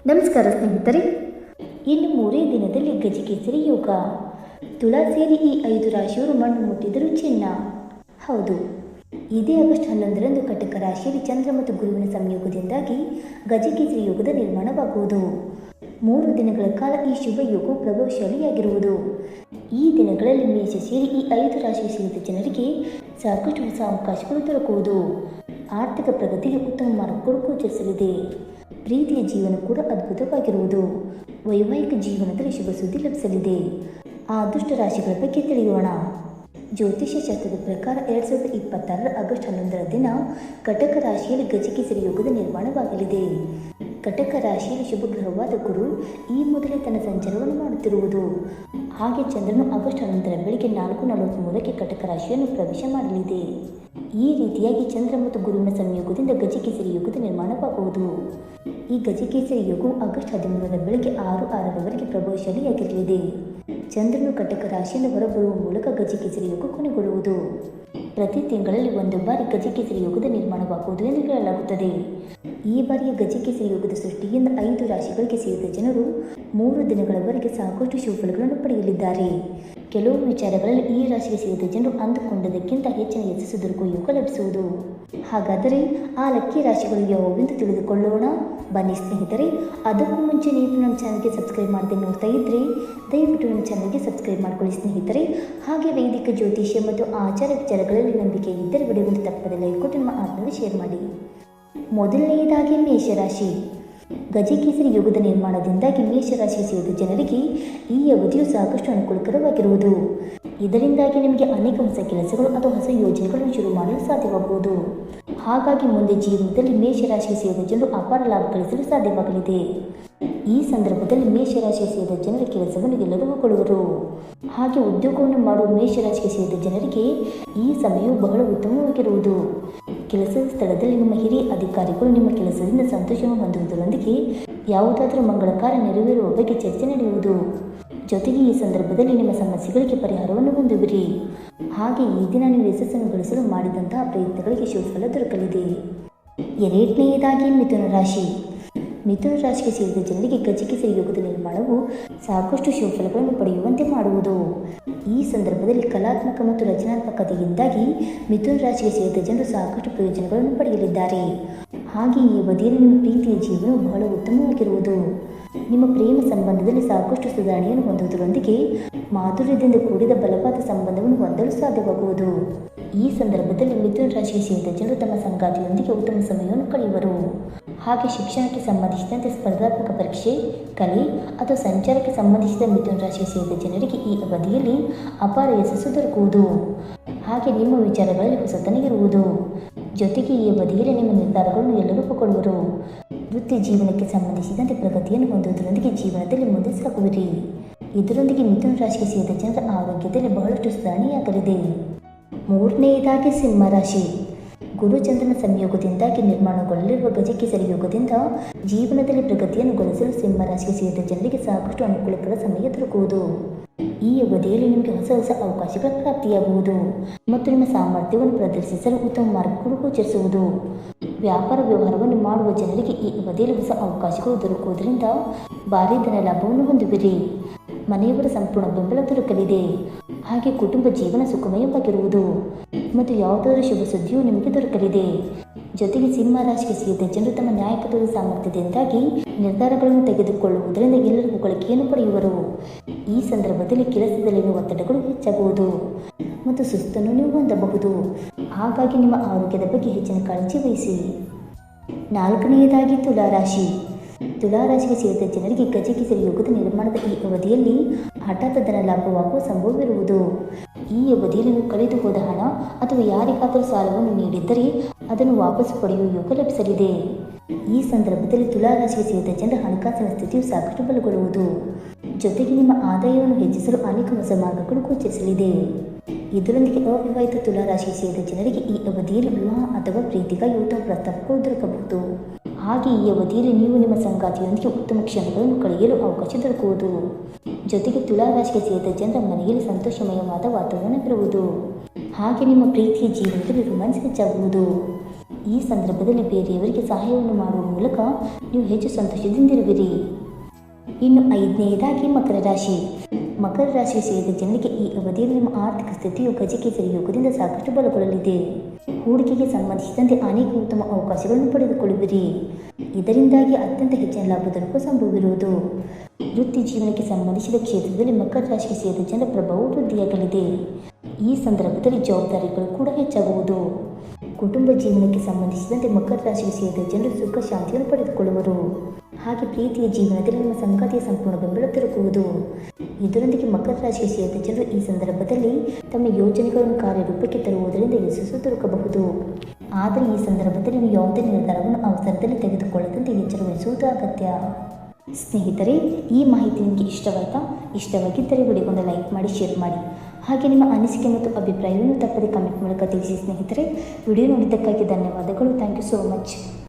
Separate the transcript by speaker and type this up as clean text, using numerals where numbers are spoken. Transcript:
Speaker 1: ನಮಸ್ಕಾರ ಸ್ನೇಹಿತರೆ. ಇನ್ನು 3 ದಿನದಲ್ಲಿ ಗಜಕೇಸರಿ ಯೋಗ. ತುಲಾ ಸೇರಿ ಈ 5 ರಾಶಿಯವರು ಮಣ್ಣು ಮುಟ್ಟಿದರೂ ಚಿನ್ನ. ಹೌದು, ಇದೇ ಆಗಸ್ಟ್ 11ರಂದು ಕಟಕ ರಾಶಿಯಲ್ಲಿ ಚಂದ್ರ ಮತ್ತು ಗುರುವಿನ ಸಂಯೋಗದಿಂದಾಗಿ ಗಜಕೇಸರಿ ಯೋಗದ ನಿರ್ಮಾಣವಾಗುವುದು. 3 ದಿನಗಳ ಕಾಲ ಈ ಶುಭ ಯೋಗವು ಪ್ರಭಾವಶಾಲಿಯಾಗಿರುವುದು. ಈ ದಿನಗಳಲ್ಲಿ ಮೇಷ ಸೇರಿ ಈ 5 ರಾಶಿಗೆ ಸೇರಿದ ಜನರಿಗೆ ಸಾಕಷ್ಟು ಹೊಸ ಅವಕಾಶಗಳು ದೊರಕುವುದು. ಆರ್ಥಿಕ ಪ್ರಗತಿಗೆ ಉತ್ತಮ ಮಾರ್ಗಗಳು ಗೋಚರಿಸಲಿದೆ. ಪ್ರೀತಿಯ ಜೀವನ ಕೂಡ ಅದ್ಭುತವಾಗಿರುವುದು. ವೈವಾಹಿಕ ಜೀವನದಲ್ಲಿ ಶುಭ ಸುದ್ದಿ ಲಭಿಸಲಿದೆ. ಆ ಅದೃಷ್ಟ ರಾಶಿಗಳ ಬಗ್ಗೆ ತಿಳಿಯೋಣ. ಜ್ಯೋತಿಷ್ಯ ಶಾಸ್ತ್ರದ ಪ್ರಕಾರ 2026 ಆಗಸ್ಟ್ 11ರ ದಿನ ಕಟಕ ರಾಶಿಯಲ್ಲಿ ಗಜಕೇಸರಿ ಯೋಗದ ನಿರ್ಮಾಣವಾಗಲಿದೆ. ಕಟಕ ರಾಶಿಯಲ್ಲಿ ಶುಭ ಗ್ರಹವಾದ ಗುರು ಈ ಮೊದಲೇ ತನ್ನ ಸಂಚಾರವನ್ನು ಮಾಡುತ್ತಿರುವುದು. ಹಾಗೆ ಚಂದ್ರನು ಆಗಸ್ಟ್ 11ರ ಬೆಳಿಗ್ಗೆ 4:43ಕ್ಕೆ ಕಟಕ ರಾಶಿಯನ್ನು ಪ್ರವೇಶ ಮಾಡಲಿದೆ. ಈ ರೀತಿಯಾಗಿ ಚಂದ್ರ ಮತ್ತು ಗುರುವಿನ ಸಂಯೋಗದಿಂದ ಗಜಕೇಸರಿ ಯೋಗದ ನಿರ್ಮಾಣವಾಗುವುದು. ಈ ಗಜಕೇಸರಿ ಯೋಗವು ಆಗಸ್ಟ್ 13ರ ಬೆಳಗ್ಗೆ 6:06ರವರೆಗೆ ಪ್ರಭಾವಶಾಲಿಯಾಗಿರಲಿದೆ. ಚಂದ್ರನು ಕಟಕ ರಾಶಿಯಿಂದ ಹೊರಬರುವ ಮೂಲಕ ಗಜಕೇಸರಿ ಯೋಗ ಕೊನೆಗೊಳ್ಳುವುದು. ಪ್ರತಿ ತಿಂಗಳಲ್ಲಿ 1 ಬಾರಿ ಗಜಕೇಸರಿ ಯೋಗದ ನಿರ್ಮಾಣವಾಗುವುದು ಎಂದು ಹೇಳಲಾಗುತ್ತದೆ. ಈ ಬಾರಿಯ ಗಜಕೇಸರಿ ಯೋಗದ ಸೃಷ್ಟಿಯಿಂದ 5 ರಾಶಿಗಳಿಗೆ ಸೇರಿದ ಜನರು 3 ದಿನಗಳವರೆಗೆ ಸಾಕಷ್ಟು ಶುಭಫಲಗಳನ್ನು ಪಡೆಯಲಿದ್ದಾರೆ. ಕೆಲವು ವಿಚಾರಗಳಲ್ಲಿ ಈ ರಾಶಿಗೆ ಸೇರಿದ ಜನರು ಅಂದುಕೊಂಡದಕ್ಕಿಂತ ಹೆಚ್ಚಿನ ಯಶಸ್ಸು ದೊರಕುವ ಯೋಗ ಲಭಿಸುವುದು. ಹಾಗಾದರೆ ಆ ಲಕ್ಕಿ ರಾಶಿಗಳು ಯಾವುವೆಂದು ತಿಳಿದುಕೊಳ್ಳೋಣ ಬನ್ನಿ ಸ್ನೇಹಿತರೆ. ಅದಕ್ಕೂ ಮುಂಚೆ ನೀವು ನಮ್ಮ ಚಾನಲ್ಗೆ ಸಬ್ಸ್ಕ್ರೈಬ್ ಮಾಡದೆ ನೋಡ್ತಾ ಇದ್ದರೆ ದಯವಿಟ್ಟು ನಮ್ಮ ಚಾನಲ್ಗೆ ಸಬ್ಸ್ಕ್ರೈಬ್ ಮಾಡ್ಕೊಳ್ಳಿ ಸ್ನೇಹಿತರೆ. ಹಾಗೆ ವೈದಿಕ ಜ್ಯೋತಿಷ್ಯ ಮತ್ತು ಆಚಾರ ವಿಚಾರಗಳಲ್ಲಿ ನಂಬಿಕೆ ಇದ್ದರೆ ವಿಡಿಯೋವನ್ನು ತಪ್ಪದೆ ಲೈಕ್ ಕೊಟ್ಟು ನಿಮ್ಮ ಆತ್ಮೀಯರಿಗೆ ಶೇರ್ ಮಾಡಿ. ಮೊದಲನೆಯದಾಗಿ ಮೇಷರಾಶಿ. ಗಜಕೇಸರಿ ಯೋಗದ ನಿರ್ಮಾಣದಿಂದಾಗಿ ಮೇಷರಾಶಿಗೆ ಸೇರಿದ ಜನರಿಗೆ ಈ ಅವಧಿಯು ಸಾಕಷ್ಟು ಅನುಕೂಲಕರವಾಗಿರುವುದು. ಇದರಿಂದಾಗಿ ನಿಮಗೆ ಅನೇಕ ಹೊಸ ಕೆಲಸಗಳು ಅಥವಾ ಹೊಸ ಯೋಜನೆಗಳನ್ನು ಶುರು ಮಾಡಲು ಸಾಧ್ಯವಾಗುವುದು. ಹಾಗಾಗಿ ಮುಂದೆ ಜೀವನದಲ್ಲಿ ಮೇಷರಾಶಿಗೆ ಸೇರಿದ ಜನರು ಅಪಾರ ಲಾಭ ಗಳಿಸಲು ಸಾಧ್ಯವಾಗಲಿದೆ. ಈ ಸಂದರ್ಭದಲ್ಲಿ ಮೇಷರಾಶಿಗೆ ಸೇರಿದ ಜನರ ಕೆಲಸವನ್ನು ಎಲ್ಲರೂ ಹೊಗಳುವರು. ಹಾಗೆ ಉದ್ಯೋಗವನ್ನು ಮಾಡುವ ಮೇಷರಾಶಿಗೆ ಸೇರಿದ ಜನರಿಗೆ ಈ ಸಮಯವು ಬಹಳ ಉತ್ತಮವಾಗಿರುವುದು. ಕೆಲಸದ ಸ್ಥಳದಲ್ಲಿ ನಿಮ್ಮ ಹಿರಿಯ ಅಧಿಕಾರಿಗಳು ನಿಮ್ಮ ಕೆಲಸದಿಂದ ಸಂತೋಷವನ್ನು ಹೊಂದುವುದರೊಂದಿಗೆ ಯಾವುದಾದರೂ ಮಂಗಳ ಕಾರ್ಯ ನೆರವೇರುವ ಬಗ್ಗೆ ಚರ್ಚೆ ನಡೆಯುವುದು. ಜೊತೆಗೆ ಈ ಸಂದರ್ಭದಲ್ಲಿ ನಿಮ್ಮ ಸಮಸ್ಯೆಗಳಿಗೆ ಪರಿಹಾರವನ್ನು ಹೊಂದುವಿರಿ. ಹಾಗೆ ಈ ದಿನ ನೀವು ಯಶಸ್ಸನ್ನು ಗಳಿಸಲು ಮಾಡಿದಂತಹ ಪ್ರಯತ್ನಗಳಿಗೆ ಶುಭಫಲ ದೊರಕಲಿದೆ. ಎರಡನೆಯದಾಗಿ ಮಿಥುನ ರಾಶಿ. ಮಿಥುನ ರಾಶಿಗೆ ಸೇರಿದ ಜನರಿಗೆ ಗಜಕೇಸರಿ ಯೋಗದ ನಿರ್ಮಾಣವು ಸಾಕಷ್ಟು ಶುಭಫಲಗಳನ್ನು ಪಡೆಯುವಂತೆ ಮಾಡುವುದು. ಈ ಸಂದರ್ಭದಲ್ಲಿ ಕಲಾತ್ಮಕ ಮತ್ತು ರಚನಾತ್ಮಕತೆಯಿಂದಾಗಿ ಮಿಥುನ ರಾಶಿಗೆ ಸೇರಿದ ಜನರು ಸಾಕಷ್ಟು ಪ್ರಯೋಜನಗಳನ್ನು ಪಡೆಯಲಿದ್ದಾರೆ. ಹಾಗೆ ಈ ಅವಧಿಯಲ್ಲಿ ನಿಮ್ಮ ಪ್ರೀತಿಯ ಜೀವನವು ಬಹಳ ಉತ್ತಮವಾಗಿರುವುದು. ನಿಮ್ಮ ಪ್ರೇಮ ಸಂಬಂಧದಲ್ಲಿ ಸಾಕಷ್ಟು ಸುಧಾರಣೆಯನ್ನು ಹೊಂದುವುದರೊಂದಿಗೆ ಮಾಧುರ್ಯದಿಂದ ಕೂಡಿದ ಬಲವಾದ ಸಂಬಂಧವನ್ನು ಹೊಂದಲು ಸಾಧ್ಯವಾಗುವುದು. ಈ ಸಂದರ್ಭದಲ್ಲಿ ಮಿಥುನ ರಾಶಿಗೆ ಸೇರಿದ ಜನರು ತಮ್ಮ ಸಂಗಾತಿಯೊಂದಿಗೆ ಉತ್ತಮ ಸಮಯವನ್ನು ಕಳೆಯುವರು. ಹಾಗೆ ಶಿಕ್ಷಣಕ್ಕೆ ಸಂಬಂಧಿಸಿದಂತೆ ಸ್ಪರ್ಧಾತ್ಮಕ ಪರೀಕ್ಷೆ, ಕಲೆ ಅಥವಾ ಸಂಚಾರಕ್ಕೆ ಸಂಬಂಧಿಸಿದ ಮಿಥುನ ರಾಶಿಗೆ ಸೇರಿದ ಜನರಿಗೆ ಈ ಅವಧಿಯಲ್ಲಿ ಅಪಾರ ಯಶಸ್ಸು ದೊರಕುವುದು. ಹಾಗೆ ನಿಮ್ಮ ವಿಚಾರಗಳಲ್ಲಿ ಹೊಸತನ ಇರುವುದು. ಜೊತೆಗೆ ಈ ಅವಧಿಯಲ್ಲಿ ನಿಮ್ಮ ನಿರ್ಧಾರಗಳನ್ನು ಎಲ್ಲರೂ ಒಪ್ಪಿಕೊಳ್ಳುವರು. ವೃತ್ತಿ ಜೀವನಕ್ಕೆ ಸಂಬಂಧಿಸಿದಂತೆ ಪ್ರಗತಿಯನ್ನು ಹೊಂದುವುದರೊಂದಿಗೆ ಜೀವನದಲ್ಲಿ ಮುಂದೆ ಸಾಗುವಿರಿ. ಇದರೊಂದಿಗೆ ಮಿಥುನ ರಾಶಿಗೆ ಸೇರಿದ ಜನರ ಆರೋಗ್ಯದಲ್ಲಿ ಬಹಳಷ್ಟು ಸುಧಾರಣೆಯಾಗಲಿದೆ. ಮೂರನೆಯದಾಗಿ ಸಿಂಹರಾಶಿ. ಗುರುಚಂದ್ರನ ಸಂಯೋಗದಿಂದಾಗಿ ನಿರ್ಮಾಣಗೊಳ್ಳಲಿರುವ ಗಜಕೇಸರಿ ಯೋಗದಿಂದ ಜೀವನದಲ್ಲಿ ಪ್ರಗತಿಯನ್ನು ಗಳಿಸಲು ಸಿಂಹರಾಶಿಗೆ ಸೇರಿದ ಜನರಿಗೆ ಸಾಕಷ್ಟು ಅನುಕೂಲಕರ ಸಮಯ ದೊರಕುವುದು. ಈ ಅವಧಿಯಲ್ಲಿ ನಿಮಗೆ ಹೊಸ ಹೊಸ ಅವಕಾಶಗಳ ಪ್ರಾಪ್ತಿಯಾಗುವುದು ಮತ್ತು ನಿಮ್ಮ ಸಾಮರ್ಥ್ಯವನ್ನು ಪ್ರದರ್ಶಿಸಲು ಉತ್ತಮ ಮಾರ್ಗಗಳು ಗೋಚರಿಸುವುದು. ವ್ಯಾಪಾರ ವ್ಯವಹಾರವನ್ನು ಮಾಡುವ ಜನರಿಗೆ ಈ ಅವಧಿಯಲ್ಲಿ ಹೊಸ ಅವಕಾಶಗಳು ದೊರಕುವುದರಿಂದ ಭಾರೀ ಧನ ಲಾಭವನ್ನು ಹೊಂದುವಿರಿ. ಮನೆಯವರ ಸಂಪೂರ್ಣ ಬೆಂಬಲ ದೊರಕಲಿದೆ. ಹಾಗೆ ಕುಟುಂಬ ಜೀವನ ಸುಖಮಯವಾಗಿರುವುದು ಮತ್ತು ಯಾವುದಾದರೂ ಶುಭ ಸುದ್ದಿಯೂ ನಿಮಗೆ ದೊರಕಲಿದೆ. ಜೊತೆಗೆ ಸಿಂಹ ರಾಶಿಗೆ ಸೇರಿದ ಜನರು ತಮ್ಮ ನ್ಯಾಯಕತ್ವದ ಸಾಮರ್ಥ್ಯದಿಂದಾಗಿ ನಿರ್ಧಾರಗಳನ್ನು ತೆಗೆದುಕೊಳ್ಳುವುದರಿಂದ ಎಲ್ಲರೂ ಹೊಗಳಿಕೆಯನ್ನು ಪಡೆಯುವರು. ಈ ಸಂದರ್ಭದಲ್ಲಿ ಕೆಲಸದಲ್ಲಿನ ಒತ್ತಡಗಳು ಹೆಚ್ಚಾಗುವುದು ಮತ್ತು ಸುಸ್ತನ್ನು ನೀವು ಹೊಂದಬಹುದು. ಹಾಗಾಗಿ ನಿಮ್ಮ ಆರೋಗ್ಯದ ಬಗ್ಗೆ ಹೆಚ್ಚಿನ ಕಾಳಜಿ ವಹಿಸಿ. ನಾಲ್ಕನೆಯದಾಗಿ ತುಲಾರಾಶಿ. ತುಲಾರಾಶಿಗೆ ಸೇರಿದ ಜನರಿಗೆ ಗಜಕೇಸರಿ ಯೋಗದ ನಿರ್ಮಾಣದ ಈ ಅವಧಿಯಲ್ಲಿ ಹಠಾತ್ ಧನ ಲಾಭವಾಗುವ ಸಂಭವವಿರುವುದು. ಈ ಅವಧಿಯಲ್ಲಿ ನೀವು ಕಳೆದು ಹೋದ ಹಣ ಅಥವಾ ಯಾರಿಗಾದರೂ ಸಾಲವನ್ನು ನೀಡಿದ್ದರೆ ಅದನ್ನು ವಾಪಸ್ ಪಡೆಯುವ ಯೋಗ ಲಭಿಸಲಿದೆ. ಈ ಸಂದರ್ಭದಲ್ಲಿ ತುಲಾರಾಶಿಗೆ ಸೇರಿದ ಜನರ ಹಣಕಾಸಿನ ಸ್ಥಿತಿಯು ಸಾಕಷ್ಟು ಬಲಗೊಳ್ಳುವುದು. ಜೊತೆಗೆ ನಿಮ್ಮ ಆದಾಯವನ್ನು ಹೆಚ್ಚಿಸಲು ಅನೇಕ ಹೊಸ ಮಾರ್ಗಗಳು ಗೋಚರಿಸಲಿದೆ. ಇದರೊಂದಿಗೆ ಅವಿವಾಹಿತ ತುಲಾರಾಶಿಗೆ ಸೇರಿದ ಜನರಿಗೆ ಈ ಅವಧಿಯಲ್ಲಿ ವಿವಾಹ ಅಥವಾ ಪ್ರೀತಿಗಾಗಿ ಉತ್ತಮ ಪ್ರಸ್ತಾಪಗಳು ದೊರಕಬಹುದು. ಹಾಗೆ ಈ ಅವಧಿಯಲ್ಲಿ ನೀವು ನಿಮ್ಮ ಸಂಗಾತಿಯೊಂದಿಗೆ ಉತ್ತಮ ಕ್ಷಣಗಳನ್ನು ಕಳೆಯಲು ಅವಕಾಶ ದೊರಕುವುದು. ಜೊತೆಗೆ ತುಲಾರಾಶಿಗೆ ಸೇರಿದ ಜನರ ಮನೆಯಲ್ಲಿ ಸಂತೋಷಮಯವಾದ ವಾತಾವರಣವಿರುವುದು. ಹಾಗೆ ನಿಮ್ಮ ಪ್ರೀತಿಯ ಜೀವನದಲ್ಲಿ ರೊಮ್ಯಾನ್ಸ್ ಹೆಚ್ಚಾಗುವುದು. ಈ ಸಂದರ್ಭದಲ್ಲಿ ಬೇರೆಯವರಿಗೆ ಸಹಾಯವನ್ನು ಮಾಡುವ ಮೂಲಕ ನೀವು ಹೆಚ್ಚು ಸಂತೋಷದಿಂದಿರುವಿರಿ. ಇನ್ನು 5ನೇದಾಗಿ ಮಕರ ರಾಶಿ. ಮಕರ ರಾಶಿಗೆ ಸೇರಿದ ಜನರಿಗೆ ಈ ಅವಧಿಯಲ್ಲಿ ನಿಮ್ಮ ಆರ್ಥಿಕ ಸ್ಥಿತಿಯು ಗಜಕೇಸರಿ ಯೋಗದಿಂದ ಸಾಕಷ್ಟು ಬಲಗೊಳ್ಳಲಿದೆ. ಹೂಡಿಕೆಗೆ ಸಂಬಂಧಿಸಿದಂತೆ ಅನೇಕ ಉತ್ತಮ ಅವಕಾಶಗಳನ್ನು ಪಡೆದುಕೊಳ್ಳುವಿರಿ. ಇದರಿಂದಾಗಿ ಅತ್ಯಂತ ಹೆಚ್ಚಿನ ಲಾಭ ದೊರಕುವ ಸಂಭವವಿರುವುದು. ವೃತ್ತಿ ಜೀವನಕ್ಕೆ ಸಂಬಂಧಿಸಿದ ಕ್ಷೇತ್ರದಲ್ಲಿ ಮಕರ ರಾಶಿಗೆ ಸೇರಿದ ಜನರ ಪ್ರಭಾವವು ವೃದ್ಧಿಯಾಗಲಿದೆ. ಈ ಸಂದರ್ಭದಲ್ಲಿ ಜವಾಬ್ದಾರಿಗಳು ಕೂಡ ಹೆಚ್ಚಾಗುವುದು. ಕುಟುಂಬ ಜೀವನಕ್ಕೆ ಸಂಬಂಧಿಸಿದಂತೆ ಮಕರ ರಾಶಿಗೆ ಸೇರಿದ ಜನರು ಸುಖ ಶಾಂತಿಯನ್ನು ಪಡೆದುಕೊಳ್ಳುವರು. ಹಾಗೆ ಪ್ರೀತಿಯ ಜೀವನದಲ್ಲಿ ನಿಮ್ಮ ಸಂಗಾತಿಯ ಸಂಪೂರ್ಣ ಬೆಂಬಲ ದೊರಕುವುದು. ಇದರೊಂದಿಗೆ ಮಕರ ರಾಶಿಗೆ ಸೇರಿದ ಜನರು ಈ ಸಂದರ್ಭದಲ್ಲಿ ತಮ್ಮ ಯೋಜನೆಗಳನ್ನು ಕಾರ್ಯರೂಪಕ್ಕೆ ತರುವುದರಿಂದ ಯಶಸ್ಸು ದೊರಕಬಹುದು. ಆದರೆ ಈ ಸಂದರ್ಭದಲ್ಲಿ ನೀವು ಯಾವುದೇ ನಿರ್ಧಾರವನ್ನು ಅವಸರದಲ್ಲಿ ತೆಗೆದುಕೊಳ್ಳದಂತೆ ಎಚ್ಚರ ವಹಿಸುವುದು ಅಗತ್ಯ. ಸ್ನೇಹಿತರೆ, ಈ ಮಾಹಿತಿ ನಿಮಗೆ ಇಷ್ಟವಾಯಿತಾ? ಇಷ್ಟವಾಗಿದ್ದರೆ ವಿಡಿಯೋಗೊಂದು ಲೈಕ್ ಮಾಡಿ, ಶೇರ್ ಮಾಡಿ. ಹಾಗೆ ನಿಮ್ಮ ಅನಿಸಿಕೆ ಮತ್ತು ಅಭಿಪ್ರಾಯವನ್ನು ತಪ್ಪದೆ ಕಮೆಂಟ್ ಮೂಲಕ ತಿಳಿಸಿ. ಸ್ನೇಹಿತರೆ, ವಿಡಿಯೋ ನೋಡಿದ್ದಕ್ಕಾಗಿ ಧನ್ಯವಾದಗಳು. Thank you so much.